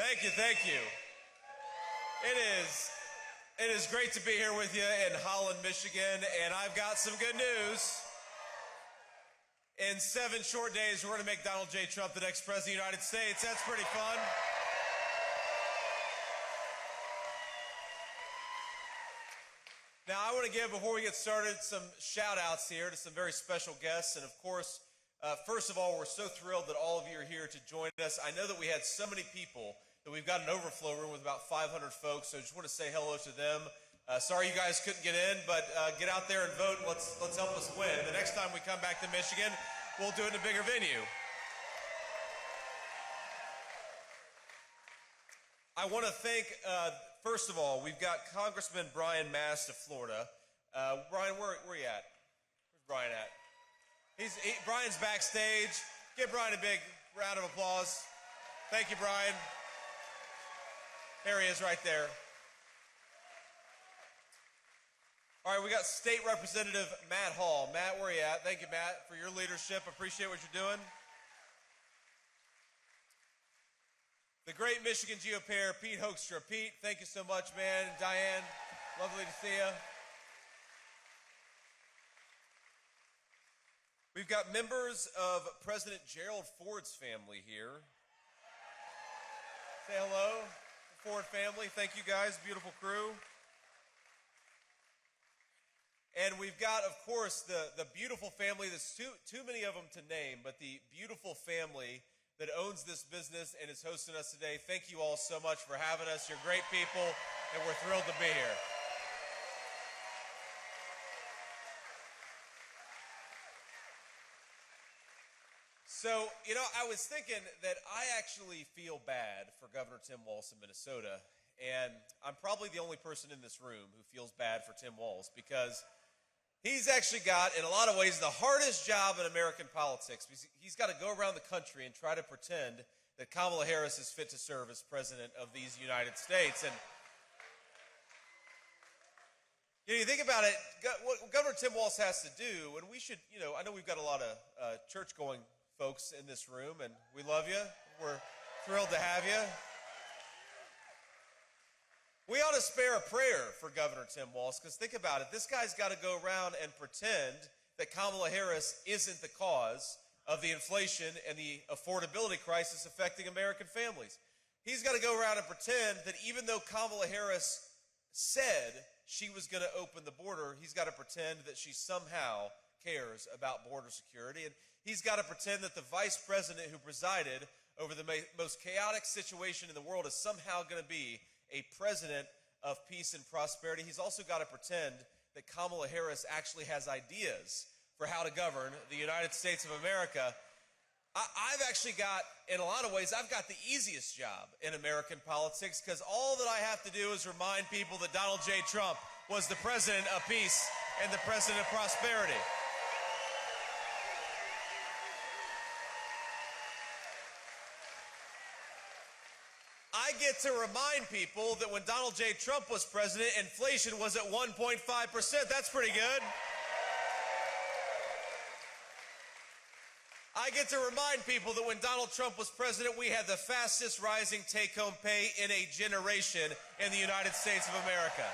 Thank you, thank you. It is great to be here with you in Holland, Michigan, and I've got some good news. In 7 short days, we're going to make Donald J. Trump the next president of the United States. That's pretty fun. Now, I want to give, before we get started, some shout-outs here to some very special guests. And, of course, first of all, we're so thrilled that all of you are here to join us. I know that we had so many people that we've got an overflow room with about 500 folks, so I just want to say hello to them. Sorry you guys couldn't get in, but get out there and vote. Let's help us win. The next time we come back to Michigan, we'll do it in a bigger venue. I want to thank, first of all, we've got Congressman Brian Mast of Florida. Brian, where are you at? Where's Brian at? Brian's backstage. Give Brian a big round of applause. Thank you, Brian. There he is right there. All right, we got State Representative Matt Hall. Matt, where are you at? Thank you, Matt, for your leadership. Appreciate what you're doing. The great Michigan GOP, Pete Hoekstra. Pete, thank you so much, man. Diane, lovely to see you. We've got members of President Gerald Ford's family here. Say hello, the Ford family. Thank you guys, beautiful crew. And we've got, of course, the beautiful family. There's too many of them to name, but the beautiful family that owns this business and is hosting us today. Thank you all so much for having us. You're great people, and we're thrilled to be here. So, I was thinking that I actually feel bad for Governor Tim Walz in Minnesota, and I'm probably the only person in this room who feels bad for Tim Walz because he's actually got, in a lot of ways, the hardest job in American politics. He's got to go around the country and try to pretend that Kamala Harris is fit to serve as president of these United States. And you think about it, what Governor Tim Walz has to do, and we should, I know we've got a lot of church-going folks in this room, and we love you. We're thrilled to have you. We ought to spare a prayer for Governor Tim Walz, because think about it. This guy's got to go around and pretend that Kamala Harris isn't the cause of the inflation and the affordability crisis affecting American families. He's got to go around and pretend that even though Kamala Harris said she was going to open the border, he's got to pretend that she somehow cares about border security. And he's got to pretend that the vice president who presided over the most chaotic situation in the world is somehow going to be a president of peace and prosperity. He's also got to pretend that Kamala Harris actually has ideas for how to govern the United States of America. I've actually got, in a lot of ways, I've got the easiest job in American politics because all that I have to do is remind people that Donald J. Trump was the president of peace and the president of prosperity. I get to remind people that when Donald J. Trump was president, inflation was at 1.5%. That's pretty good. I get to remind people that when Donald Trump was president, we had the fastest rising take-home pay in a generation in the United States of America.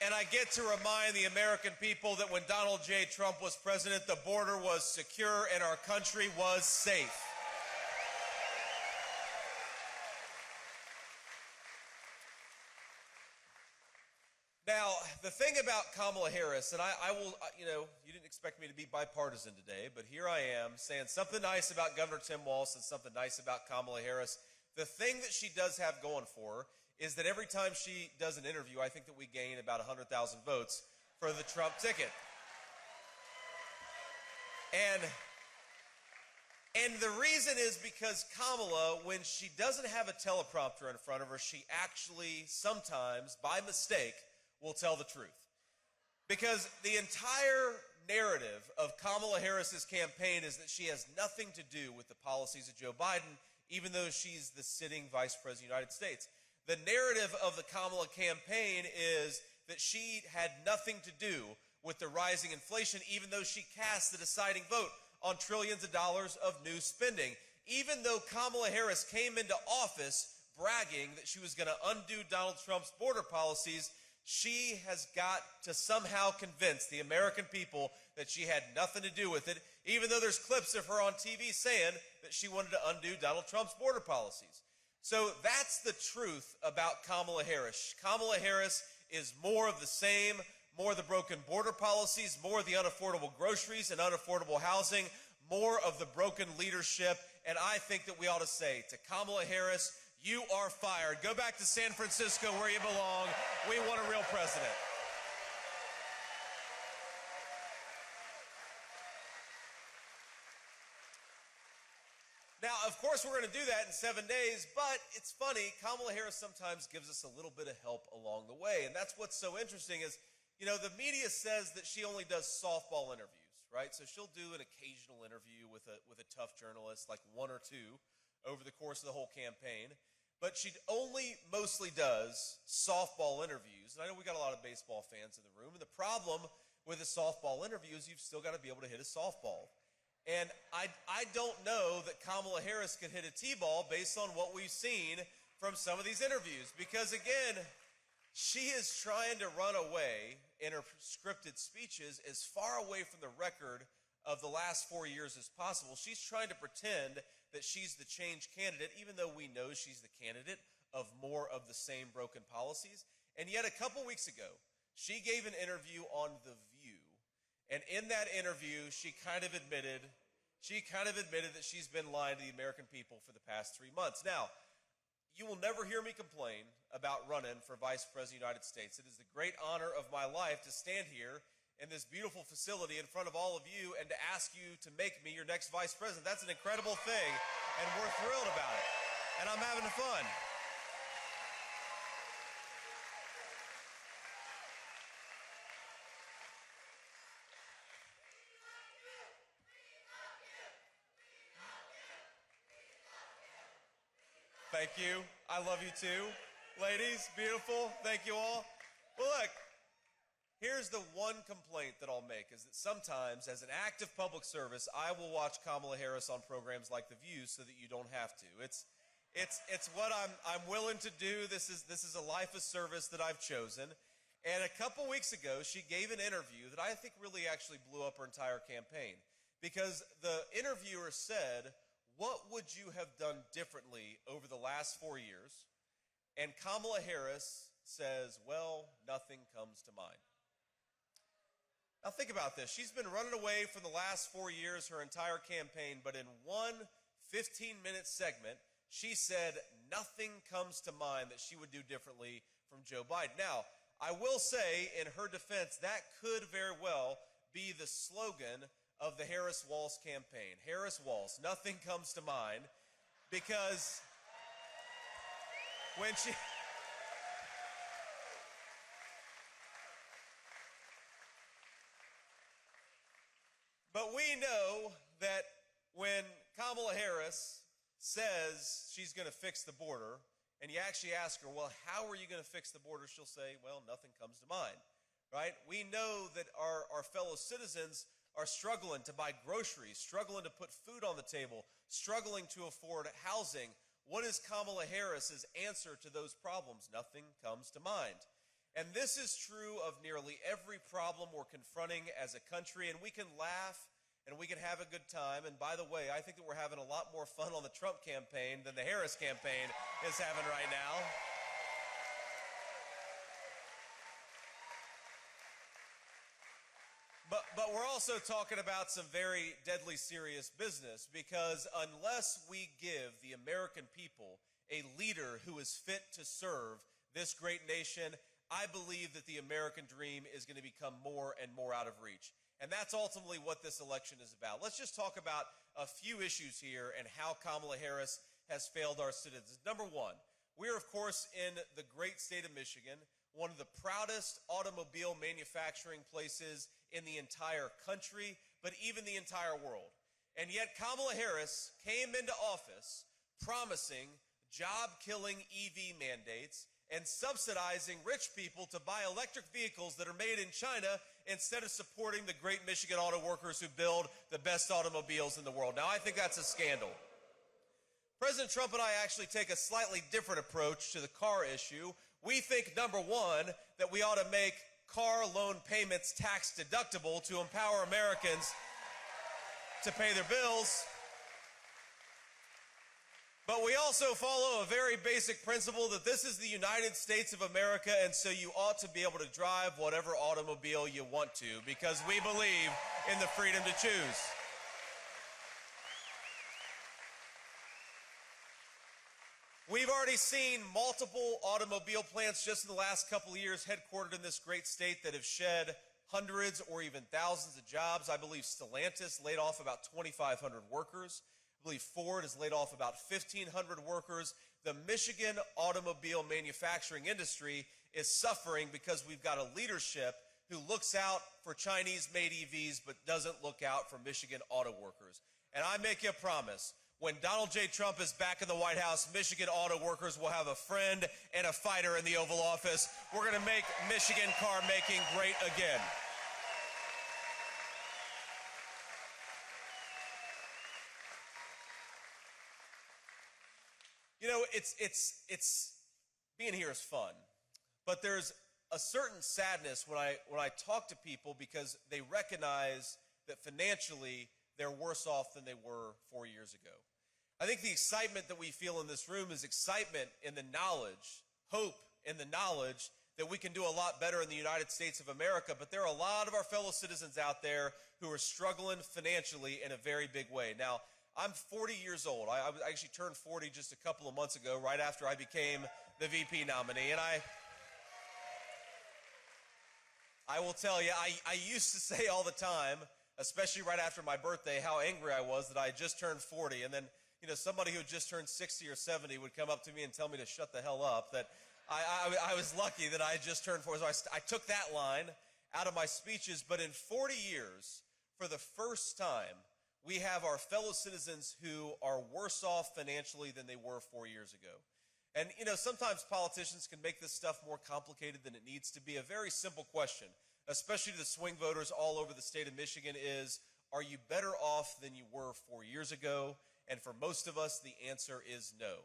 And I get to remind the American people that when Donald J. Trump was president, the border was secure and our country was safe. Now, the thing about Kamala Harris, and I will, you didn't expect me to be bipartisan today, but here I am saying something nice about Governor Tim Walz and something nice about Kamala Harris. The thing that she does have going for her is that every time she does an interview, I think that we gain about 100,000 votes for the Trump ticket. And the reason is because Kamala, when she doesn't have a teleprompter in front of her, she actually sometimes, by mistake, will tell the truth. Because the entire narrative of Kamala Harris's campaign is that she has nothing to do with the policies of Joe Biden, even though she's the sitting vice president of the United States. The narrative of the Kamala campaign is that she had nothing to do with the rising inflation, even though she cast the deciding vote on trillions of dollars of new spending. even though Kamala Harris came into office bragging that she was going to undo Donald Trump's border policies, she has got to somehow convince the American people that she had nothing to do with it, even though there's clips of her on TV saying that she wanted to undo Donald Trump's border policies. So that's the truth about Kamala Harris. Kamala Harris is more of the same, more of the broken border policies, more of the unaffordable groceries and unaffordable housing, more of the broken leadership. And I think that we ought to say to Kamala Harris, you are fired. Go back to San Francisco where you belong. We want a real president. Now, of course, we're going to do that in 7 days, but it's funny, Kamala Harris sometimes gives us a little bit of help along the way, and that's what's so interesting is, you know, the media says that she only does softball interviews, right? So she'll do an occasional interview with a tough journalist, like one or two, over the course of the whole campaign, but she only mostly does softball interviews, and I know we got a lot of baseball fans in the room, and the problem with a softball interview is you've still got to be able to hit a softball. And I don't know that Kamala Harris could hit a T-ball based on what we've seen from some of these interviews. Because, again, she is trying to run away in her scripted speeches as far away from the record of the last 4 years as possible. She's trying to pretend that she's the change candidate, even though we know she's the candidate of more of the same broken policies. And yet a couple weeks ago, she gave an interview on The View. And in that interview, she kind of admitted that she's been lying to the American people for the past 3 months. Now, you will never hear me complain about running for Vice President of the United States. It is the great honor of my life to stand here in this beautiful facility in front of all of you and to ask you to make me your next Vice President. That's an incredible thing, and we're thrilled about it. And I'm having fun. Thank you. I love you too. Ladies, beautiful. Thank you all. Well, look, here's the one complaint that I'll make is that sometimes, as an act of public service, I will watch Kamala Harris on programs like The View so that you don't have to. It's what I'm willing to do. This is a life of service that I've chosen. And a couple weeks ago, she gave an interview that I think really actually blew up her entire campaign. Because the interviewer said, what would you have done differently over the last 4 years? And Kamala Harris says, well, nothing comes to mind. Now think about this. She's been running away for the last 4 years, her entire campaign, but in one 15-minute segment, she said nothing comes to mind that she would do differently from Joe Biden. Now, I will say, in her defense, that could very well be the slogan of the Harris-Walz campaign. Harris-Walz, nothing comes to mind, because when she... But we know that when Kamala Harris says she's going to fix the border, and you actually ask her, well, how are you going to fix the border? She'll say, well, nothing comes to mind, right? We know that our fellow citizens are struggling to buy groceries, struggling to put food on the table, struggling to afford housing. What is Kamala Harris's answer to those problems? Nothing comes to mind. And this is true of nearly every problem we're confronting as a country, and we can laugh and we can have a good time. And by the way, I think that we're having a lot more fun on the Trump campaign than the Harris campaign is having right now. But we're also talking about some very deadly serious business, because unless we give the American people a leader who is fit to serve this great nation, I believe that the American dream is going to become more and more out of reach. And that's ultimately what this election is about. Let's just talk about a few issues here and how Kamala Harris has failed our citizens. Number one, we're, of course, in the great state of Michigan, one of the proudest automobile manufacturing places in the entire country, but even the entire world. And yet Kamala Harris came into office promising job-killing EV mandates and subsidizing rich people to buy electric vehicles that are made in China instead of supporting the great Michigan auto workers who build the best automobiles in the world. Now, I think that's a scandal. President Trump and I actually take a slightly different approach to the car issue. We think, number one, that we ought to make car loan payments tax deductible to empower Americans to pay their bills. But we also follow a very basic principle that this is the United States of America, and so you ought to be able to drive whatever automobile you want to, because we believe in the freedom to choose. We've already seen multiple automobile plants just in the last couple of years headquartered in this great state that have shed hundreds or even thousands of jobs. I believe Stellantis laid off about 2,500 workers. I believe Ford has laid off about 1,500 workers. The Michigan automobile manufacturing industry is suffering because we've got a leadership who looks out for Chinese-made EVs but doesn't look out for Michigan auto workers. And I make you a promise. When Donald J. Trump is back in the White House, Michigan auto workers will have a friend and a fighter in the Oval Office. We're going to make Michigan car making great again. You know, it's being here is fun, but there's a certain sadness when I talk to people because they recognize that financially they're worse off than they were 4 years ago. I think the excitement that we feel in this room is excitement in the knowledge, hope in the knowledge that we can do a lot better in the United States of America, but there are a lot of our fellow citizens out there who are struggling financially in a very big way. Now, I'm 40 years old. I actually turned 40 just a couple of months ago, right after I became the VP nominee, and I will tell you, I used to say all the time, especially right after my birthday, how angry I was that I had just turned 40, and then somebody who had just turned 60 or 70 would come up to me and tell me to shut the hell up, that I was lucky that I had just turned 40. So I took that line out of my speeches, but in 40 years, for the first time, we have our fellow citizens who are worse off financially than they were 4 years ago. And, sometimes politicians can make this stuff more complicated than it needs to be. A very simple question, especially to the swing voters all over the state of Michigan, is, are you better off than you were 4 years ago? And for most of us, the answer is no.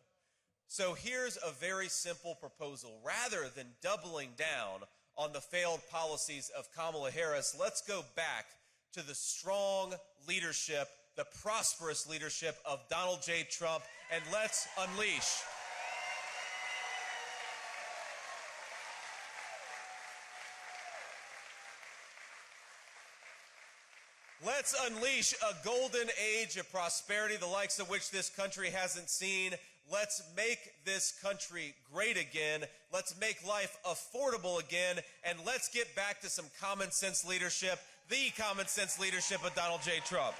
So here's a very simple proposal. Rather than doubling down on the failed policies of Kamala Harris, let's go back to the strong leadership, the prosperous leadership of Donald J. Trump, and let's unleash. Let's unleash a golden age of prosperity, the likes of which this country hasn't seen. Let's make this country great again. Let's make life affordable again. And let's get back to some common sense leadership, the common sense leadership of Donald J. Trump.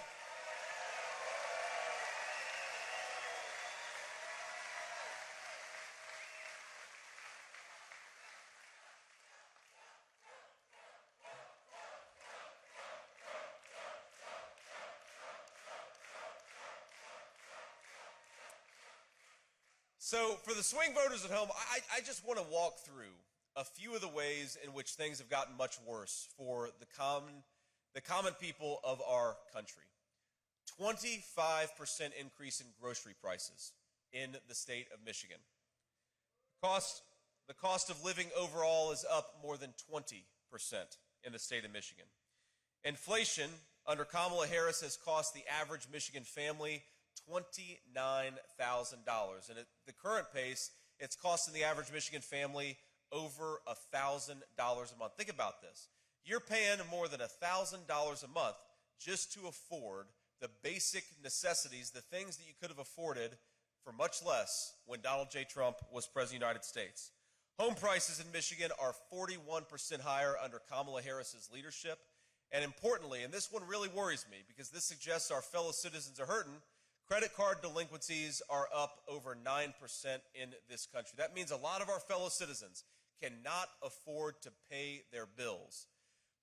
So for the swing voters at home, I just want to walk through a few of the ways in which things have gotten much worse for the common people of our country. 25% increase in grocery prices in the state of Michigan. The cost of living overall is up more than 20% in the state of Michigan. Inflation under Kamala Harris has cost the average Michigan family $29,000. And at the current pace, it's costing the average Michigan family over $1,000 a month. Think about this. You're paying more than $1,000 a month just to afford the basic necessities, the things that you could have afforded for much less when Donald J. Trump was President of the United States. Home prices in Michigan are 41% higher under Kamala Harris's leadership. And importantly, and this one really worries me because this suggests our fellow citizens are hurting, credit card delinquencies are up over 9% in this country. That means a lot of our fellow citizens cannot afford to pay their bills.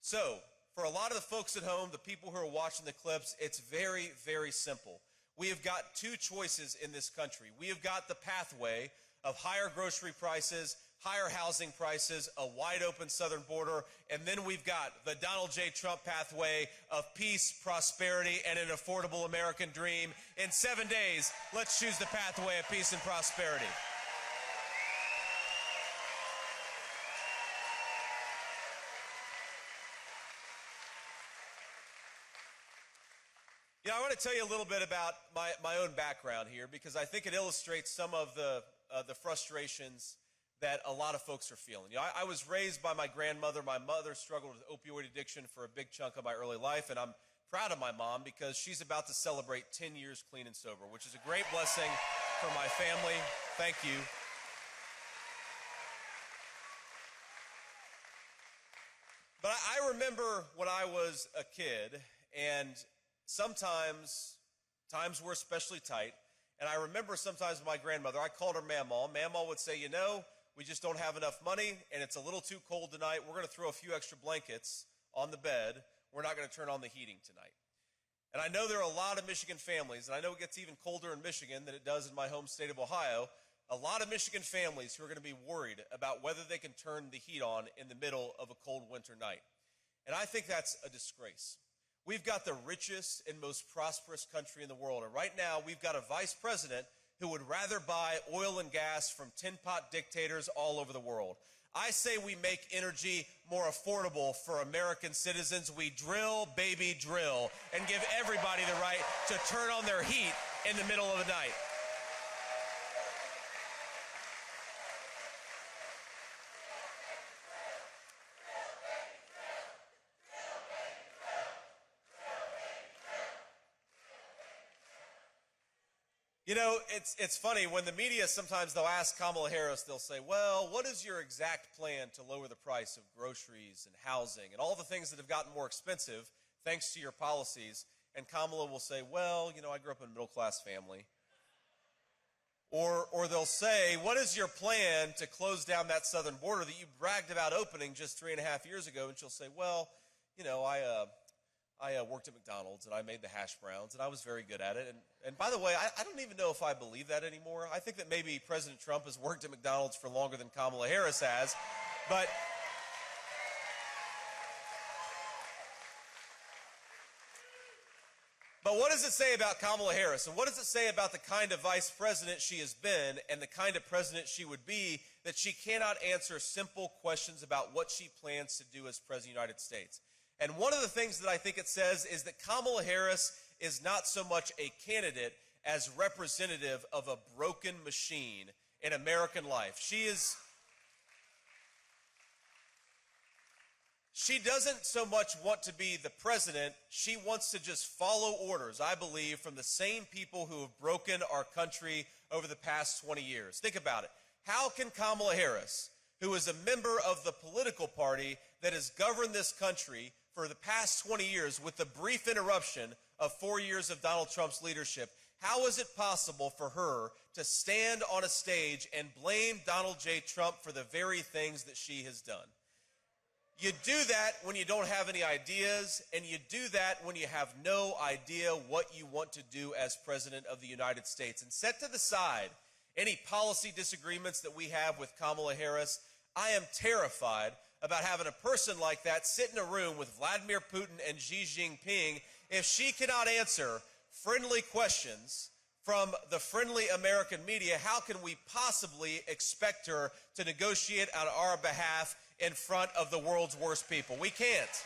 So, for a lot of the folks at home, the people who are watching the clips, it's very, very simple. We have got two choices in this country. We have got the pathway of higher grocery prices, higher housing prices, a wide open southern border, and then we've got the Donald J. Trump pathway of peace, prosperity, and an affordable American dream. In 7 days, let's choose the pathway of peace and prosperity. You know, I want to tell you a little bit about my own background here, because I think it illustrates some of the frustrations that a lot of folks are feeling. You know, I was raised by my grandmother. My mother struggled with opioid addiction for a big chunk of my early life, and I'm proud of my mom because she's about to celebrate 10 years clean and sober, which is a great blessing for my family. Thank you. But I remember when I was a kid, and sometimes times were especially tight, and I remember sometimes my grandmother, I called her Mamaw. Mamaw would say, you know, we just don't have enough money, and it's a little too cold tonight. We're going to throw a few extra blankets on the bed. We're not going to turn on the heating tonight. And I know there are a lot of Michigan families, and I know it gets even colder in Michigan than it does in my home state of Ohio, a lot of Michigan families who are going to be worried about whether they can turn the heat on in the middle of a cold winter night. And I think that's a disgrace. We've got the richest and most prosperous country in the world, and right now we've got a vice president who would rather buy oil and gas from tin-pot dictators all over the world. I say we make energy more affordable for American citizens. We drill, baby, drill, and give everybody the right to turn on their heat in the middle of the night. You know, it's funny, when the media sometimes they'll ask Kamala Harris, they'll say, well, what is your exact plan to lower the price of groceries and housing and all the things that have gotten more expensive thanks to your policies? And Kamala will say, well, you know, I grew up in a middle-class family. Or they'll say, what is your plan to close down that southern border that you bragged about opening just 3.5 years ago? And she'll say, well, you know, I worked at McDonald's, and I made the hash browns, and I was very good at it. And by the way, I don't even know if I believe that anymore. I think that maybe President Trump has worked at McDonald's for longer than Kamala Harris has. But what does it say about Kamala Harris? And what does it say about the kind of vice president she has been and the kind of president she would be, that she cannot answer simple questions about what she plans to do as President of the United States? And one of the things that I think it says is that Kamala Harris is not so much a candidate as representative of a broken machine in American life. She doesn't so much want to be the president. She wants to just follow orders, I believe, from the same people who have broken our country over the past 20 years. Think about it. How can Kamala Harris, who is a member of the political party that has governed this country for the past 20 years with the brief interruption of 4 years of Donald Trump's leadership, how is it possible for her to stand on a stage and blame Donald J. Trump for the very things that she has done? You do that when you don't have any ideas, and you do that when you have no idea what you want to do as President of the United States. And set to the side any policy disagreements that we have with Kamala Harris. I am terrified about having a person like that sit in a room with Vladimir Putin and Xi Jinping if she cannot answer friendly questions from the friendly American media. How can we possibly expect her to negotiate on our behalf in front of the world's worst people? We can't.